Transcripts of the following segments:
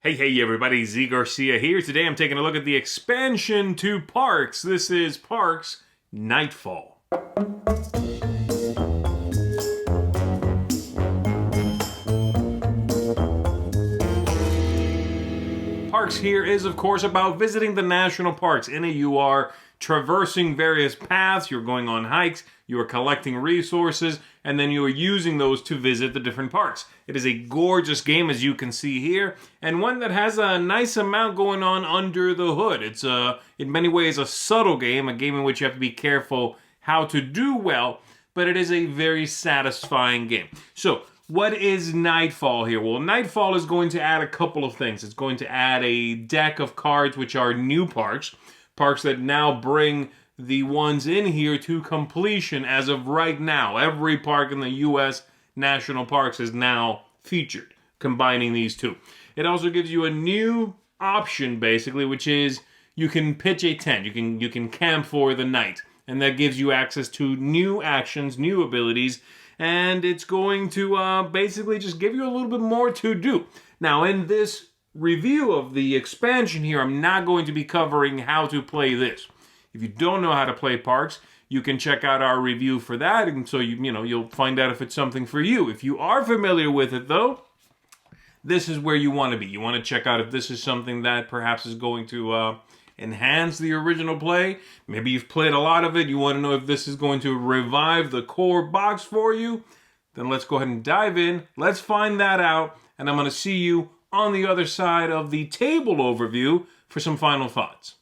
Hey everybody, Z Garcia here. Today I'm taking a look at the expansion to Parks. This is Parks Nightfall. Parks here is, of course, about visiting the national parks. In it, you are traversing various paths, you're going on hikes, you are collecting resources, and then you are using those to visit the different parks. It is a gorgeous game, as you can see here, and one that has a nice amount going on under the hood. It's, in many ways, a subtle game, a game in which you have to be careful how to do well, but it is a very satisfying game. So, what is Nightfall here? Well, Nightfall is going to add a couple of things. It's going to add a deck of cards which are new parks that now bring the ones in here to completion as of right now. Every park in the U.S. national parks is now featured, combining these two. It also gives you a new option, basically, which is you can pitch a tent. You can camp for the night, and that gives you access to new actions, new abilities, and it's going to basically just give you a little bit more to do. Now, in this review of the expansion here, I'm not going to be covering how to play this. If you don't know how to play Parks, you can check out our review for that, and so you'll find out if it's something for you. If you are familiar with it, though, this is where you want to be. You want to check out if this is something that perhaps is going to enhance the original play. Maybe you've played a lot of it. You want to know if this is going to revive the core box for you. Then let's go ahead and dive in. Let's find that out. And I'm going to see you on the other side of the table overview for some final thoughts.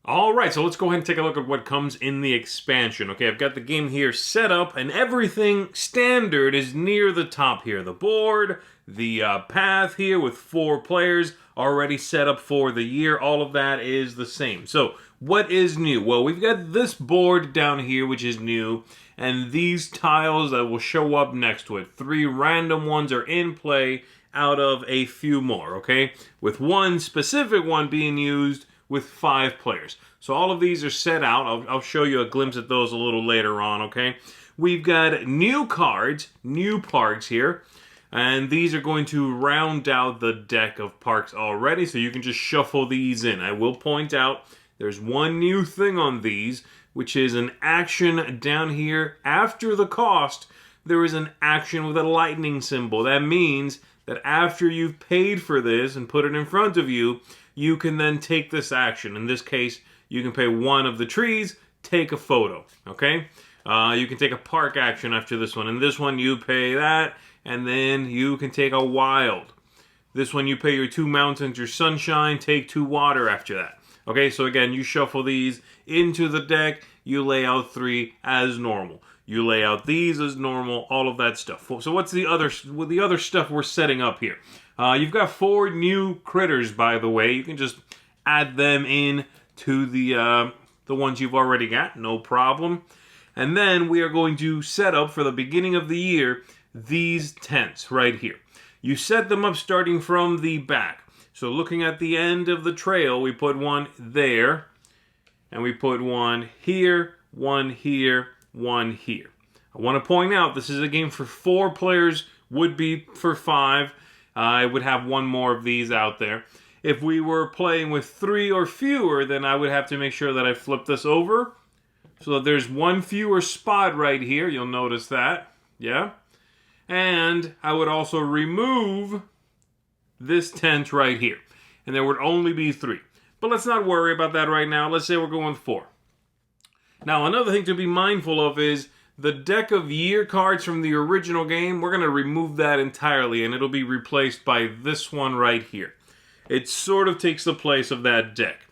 All right, so let's go ahead and take a look at what comes in the expansion. Okay, I've got the game here set up, and everything standard is near the top here. The board, the path here with 4 players already set up for the year. All of that is the same. So, what is new? Well, we've got this board down here, which is new, and these tiles that will show up next to it. 3 random ones are in play out of a few more, okay? With one specific one being used with 5 players. So all of these are set out. I'll show you a glimpse at those a little later on, okay? We've got new cards, new parks here, and these are going to round out the deck of parks already, so you can just shuffle these in. I will point out there's one new thing on these, which is an action down here. After the cost, there is an action with a lightning symbol. That means that after you've paid for this and put it in front of you, you can then take this action. In this case, you can pay one of the trees, take a photo, okay? You can take a park action after this one. In this one, you pay that, and then you can take a wild. This one, you pay your 2 mountains, your sunshine, take 2 water after that. Okay, so again, you shuffle these into the deck, you lay out 3 as normal. You lay out these as normal, all of that stuff. So what's the other stuff we're setting up here? You've got 4 new critters, by the way. You can just add them in to the ones you've already got, no problem. And then we are going to set up, for the beginning of the year, these tents right here. You set them up starting from the back. So looking at the end of the trail, we put one there, and we put one here, one here, one here. I want to point out this is a game for 4 players, would be for 5. I would have one more of these out there. If we were playing with 3 or fewer, then I would have to make sure that I flip this over so that there's one fewer spot right here. You'll notice that, yeah? And I would also remove this tent right here, and there would only be 3. But let's not worry about that right now. Let's say we're going with 4. Now, another thing to be mindful of is the deck of year cards from the original game. We're going to remove that entirely, and it'll be replaced by this one right here. It sort of takes the place of that deck.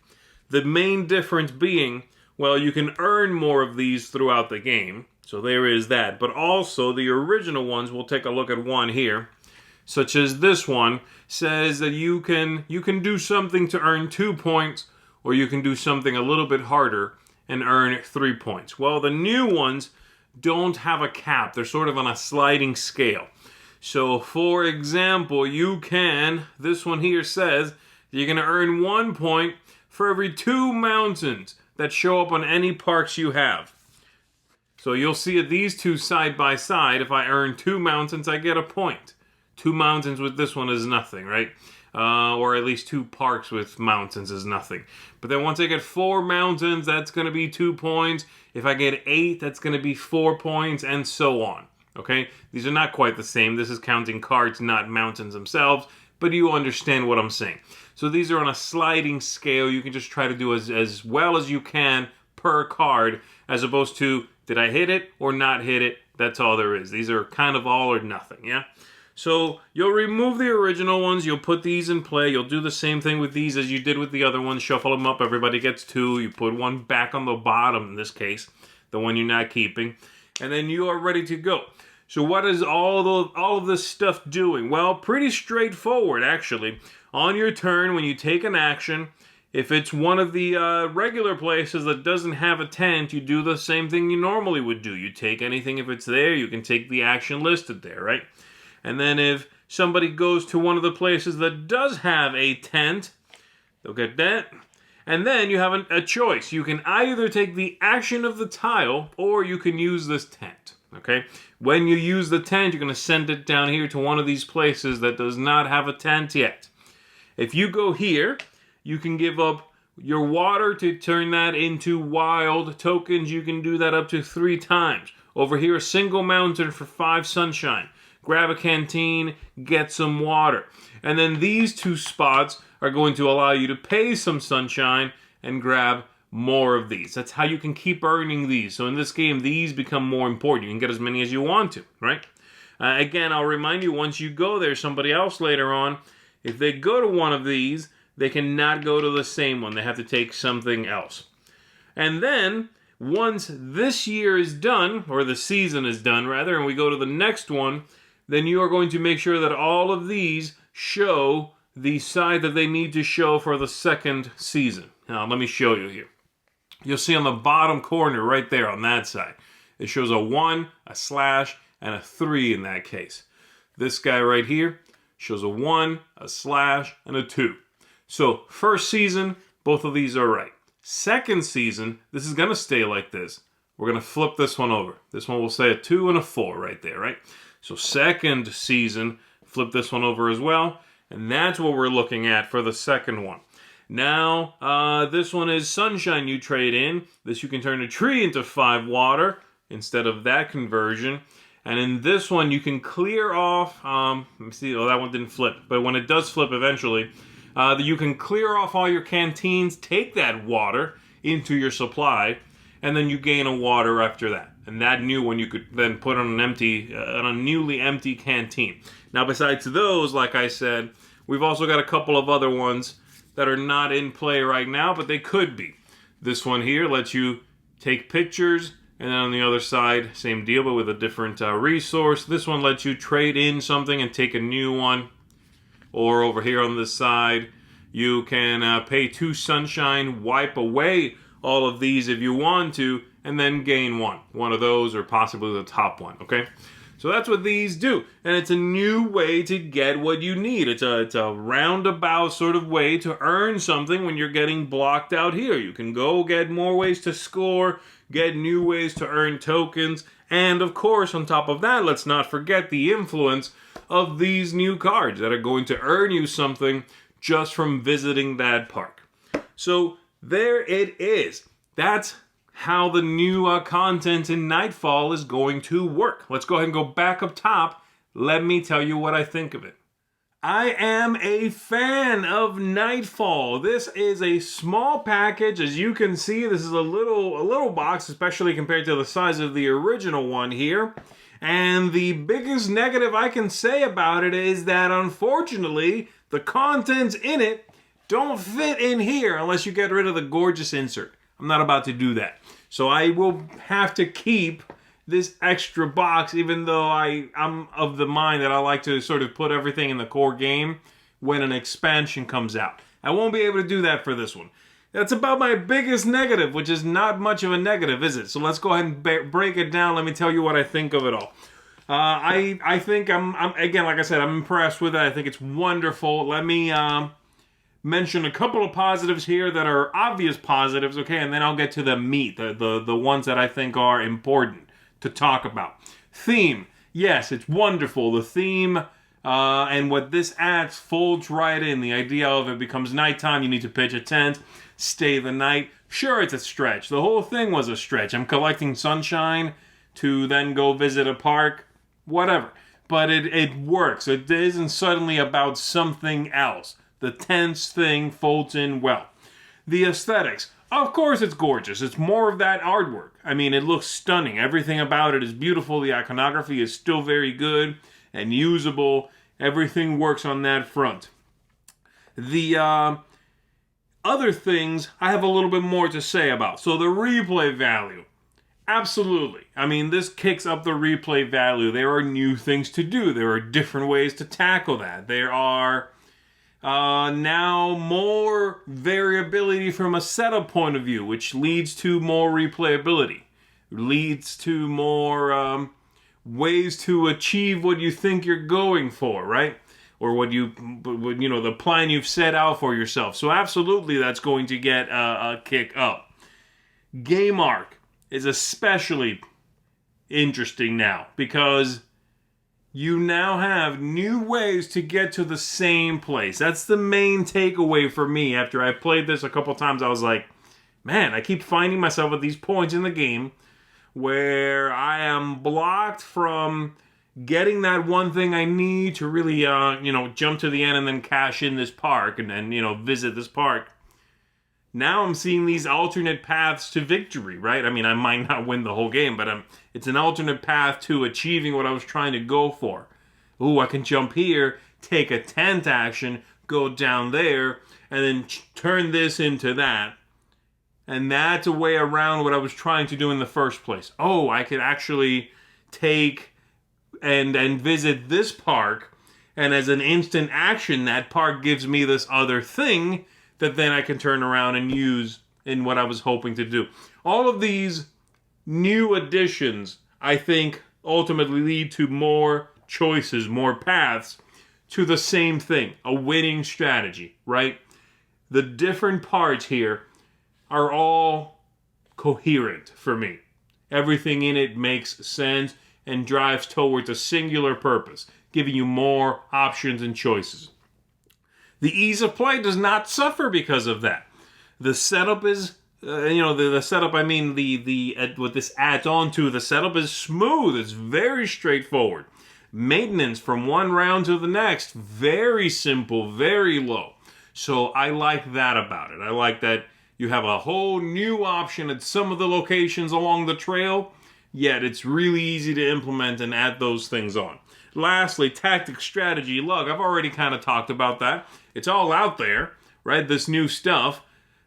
The main difference being, well, you can earn more of these throughout the game, so there is that. But also, the original ones, we'll take a look at one here, such as this one, says that you can do something to earn 2 points, or you can do something a little bit harder and earn 3 points. Well, the new ones don't have a cap. They're sort of on a sliding scale. So, for example, this one here says you're going to earn 1 point for every 2 mountains that show up on any parks you have. So you'll see these 2 side by side. If I earn 2 mountains, I get a point. 2 mountains with this one is nothing, right? or at least 2 parks with mountains is nothing. But then once I get 4 mountains, that's going to be 2 points. If I get 8, that's going to be 4 points, and so on. Okay? These are not quite the same. This is counting cards, not mountains themselves, but you understand what I'm saying. So these are on a sliding scale. You can just try to do as well as you can per card, as opposed to, did I hit it or not hit it? That's all there is. These are kind of all or nothing, yeah? So you'll remove the original ones. You'll put these in play. You'll do the same thing with these as you did with the other ones. Shuffle them up. Everybody gets 2. You put 1 back on the bottom, in this case, the one you're not keeping. And then you are ready to go. So what is all of this stuff doing? Well, pretty straightforward, actually. On your turn, when you take an action, if it's one of the regular places that doesn't have a tent, you do the same thing you normally would do. You take anything if it's there. You can take the action listed there, right? And then if somebody goes to one of the places that does have a tent, they'll get that. And then you have a choice. You can either take the action of the tile, or you can use this tent, okay? When you use the tent, you're going to send it down here to one of these places that does not have a tent yet. If you go here, you can give up your water to turn that into wild tokens. You can do that up to 3 times. Over here, a single mountain for 5 sunshine. Grab a canteen, get some water. And then these 2 spots are going to allow you to pay some sunshine and grab more of these. That's how you can keep earning these. So in this game, these become more important. You can get as many as you want to, right? Again, I'll remind you, once you go there, somebody else later on, if they go to one of these, they cannot go to the same one. They have to take something else. And then, once this year is done, or the season is done, rather, and we go to the next one, then you are going to make sure that all of these show the side that they need to show for the second season. Now, let me show you here. You'll see on the bottom corner right there on that side, it shows a 1, a slash, and a 3 in that case. This guy right here shows a 1, a slash, and a 2. So, first season, both of these are right. Second season, this is going to stay like this. We're going to flip this one over. This one will say a 2 and a 4 right there, right? So, second season, flip this one over as well. And that's what we're looking at for the second one. Now, this one is sunshine you trade in. This you can turn a tree into 5 water instead of that conversion. And in this one, you can clear off, let me see, oh, that one didn't flip. But when it does flip eventually, you can clear off all your canteens, take that water into your supply, and then you gain a water after that. And that new one you could then put on a newly empty canteen. Now, besides those, like I said, we've also got a couple of other ones that are not in play right now, but they could be. This one here lets you take pictures, and then on the other side, same deal, but with a different resource. This one lets you trade in something and take a new one. Or over here on this side, you can pay 2 sunshine, wipe away all of these if you want to, and then gain one of those, or possibly the top one, okay? So that's what these do, and it's a new way to get what you need. It's a roundabout sort of way to earn something when you're getting blocked out here. You can go get more ways to score, get new ways to earn tokens, and of course, on top of that, let's not forget the influence of these new cards that are going to earn you something just from visiting that park. So there it is. That's how the new content in Nightfall is going to work. Let's go ahead and go back up top. Let me tell you what I think of it. I am a fan of Nightfall. This is a small package. As you can see, this is a little box, especially compared to the size of the original one here. And the biggest negative I can say about it is that, unfortunately, the contents in it don't fit in here unless you get rid of the gorgeous insert. I'm not about to do that. So I will have to keep this extra box, even though I'm of the mind that I like to sort of put everything in the core game when an expansion comes out. I won't be able to do that for this one. That's about my biggest negative, which is not much of a negative, is it? So let's go ahead and break it down. Let me tell you what I think of it all. I think I'm again, like I said, I'm impressed with it. I think it's wonderful. Let me mention a couple of positives here that are obvious positives, okay, and then I'll get to the meat, the ones that I think are important to talk about. Theme, yes, it's wonderful. The theme And what this adds folds right in. The idea of it becomes nighttime, you need to pitch a tent, stay the night. Sure, it's a stretch. The whole thing was a stretch. I'm collecting sunshine to then go visit a park, whatever. But it works. It isn't suddenly about something else. The tense thing folds in well. The aesthetics. Of course it's gorgeous. It's more of that artwork. I mean, it looks stunning. Everything about it is beautiful. The iconography is still very good and usable. Everything works on that front. The other things I have a little bit more to say about. So the replay value. Absolutely. I mean, this kicks up the replay value. There are new things to do. There are different ways to tackle that. There are now more variability from a setup point of view, which leads to more replayability. Leads to more ways to achieve what you think you're going for, right? Or what the plan you've set out for yourself. So absolutely that's going to get a kick up. Game arc is especially interesting now because you now have new ways to get to the same place. That's the main takeaway for me. After I played this a couple times, I was like, man, I keep finding myself at these points in the game where I am blocked from getting that one thing I need to really, jump to the end and then cash in this park and then, visit this park. Now I'm seeing these alternate paths to victory, right? I mean, I might not win the whole game, but it's an alternate path to achieving what I was trying to go for. Ooh, I can jump here, take a tent action, go down there, and then turn this into that. And that's a way around what I was trying to do in the first place. Oh, I could actually take and visit this park, and as an instant action, that park gives me this other thing that then I can turn around and use in what I was hoping to do. All of these new additions, I think, ultimately lead to more choices, more paths to the same thing, a winning strategy, right? The different parts here are all coherent for me. Everything in it makes sense and drives towards a singular purpose, giving you more options and choices. The ease of play does not suffer because of that. The setup is, the setup, I mean, what this adds on to, the setup is smooth. It's very straightforward. Maintenance from one round to the next, very simple, very low. So I like that about it. I like that you have a whole new option at some of the locations along the trail, yet it's really easy to implement and add those things on. Lastly, tactics, strategy, luck. I've already kind of talked about that. It's all out there, right? This new stuff,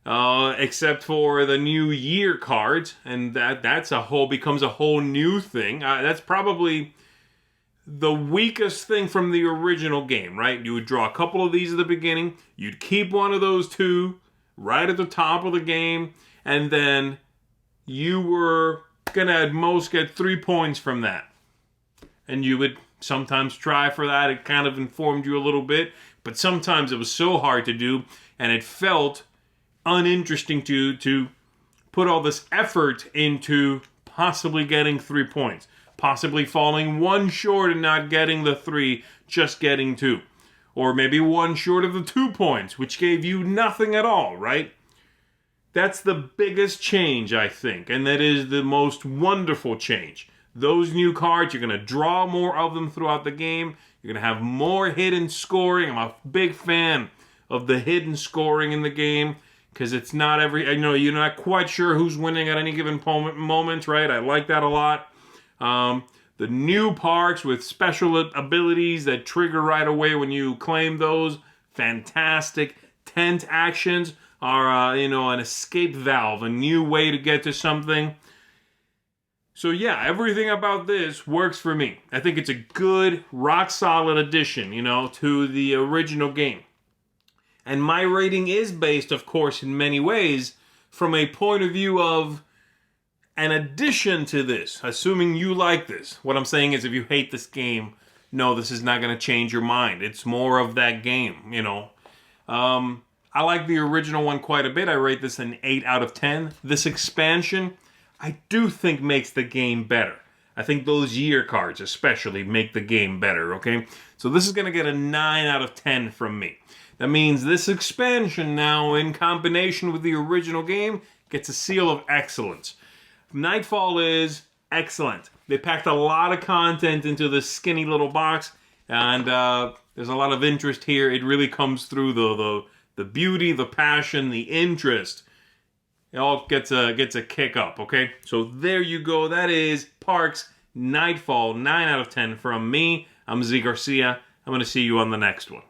except for the new year cards, and becomes a whole new thing. That's probably the weakest thing from the original game, right? You would draw a couple of these at the beginning, you'd keep one of those two right at the top of the game, and then you were gonna at most get 3 points from that. And you would sometimes try for that. It kind of informed you a little bit, but sometimes it was so hard to do, and it felt uninteresting to put all this effort into possibly getting 3 points, possibly falling one short and not getting the 3, just getting 2. Or maybe one short of the 2 points, which gave you nothing at all, right? That's the biggest change, I think, and that is the most wonderful change. Those new cards, you're going to draw more of them throughout the game. You're going to have more hidden scoring. I'm a big fan of the hidden scoring in the game because it's not you're not quite sure who's winning at any given moment, right? I like that a lot. The new parks with special abilities that trigger right away when you claim those, fantastic. Tent actions are, an escape valve, a new way to get to something. So yeah, everything about this works for me. I think it's a good, rock-solid addition, to the original game. And my rating is based, of course, in many ways, from a point of view of an addition to this, assuming you like this. What I'm saying is if you hate this game, no, this is not going to change your mind. It's more of that game, I like the original one quite a bit. I rate this an 8 out of 10. This expansion, I do think makes the game better. I think those year cards especially make the game better, okay? So this is going to get a 9 out of 10 from me. That means this expansion now, in combination with the original game, gets a seal of excellence. Nightfall is excellent. They packed a lot of content into this skinny little box, and there's a lot of interest here. It really comes through the beauty, the passion, the interest. It all gets a kick up, okay? So there you go. That is Parks Nightfall, 9 out of 10 from me. I'm Z Garcia. I'm going to see you on the next one.